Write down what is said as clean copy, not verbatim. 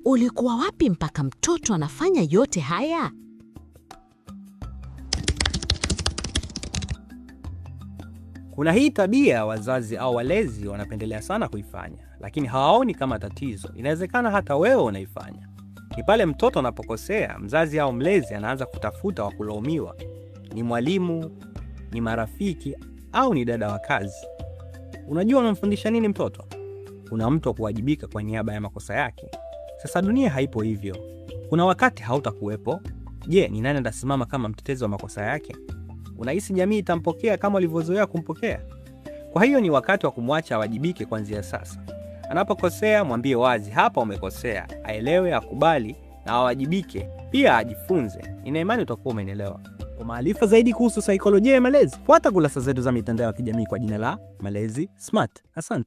ulikuwa wapi mpaka mtoto anafanya yote haya? Kuna hii tabia wazazi au walezi wanapendelea sana kuifanya, lakini hawaoni kama tatizo. Inawezekana hata wewe unaifanya. Ni pale mtoto anapokosea, mzazi au mlezi anaanza kutafuta wa kulaumiwa. Ni mwalimu, ni marafiki, au ni dada wa kazi. Unajua unamfundisha nini mtoto? Kuna mtu wa kuwajibika kwa niaba ya makosa yake. Sasa dunia haipo hivyo. Kuna wakati hautakuwepo. Je, ni nani atasimama kama mtetezi wa makosa yake? Unahisi jamii itampokea kama walivyozoea kumpokea? Kwa hiyo ni wakati wa kumwacha awajibike kuanzia sasa. Anapokosea mwambie wazi, hapa umekosea. Aelewe, akubali na awajibike. Pia ajifunze. Nina imani utakuwa umenielewa. Kwa maarifa zaidi kuhusu saikolojia ya malezi, fuata kurasa zetu za mitandao ya kijamii kwa jina la Malezi Smart. Asante.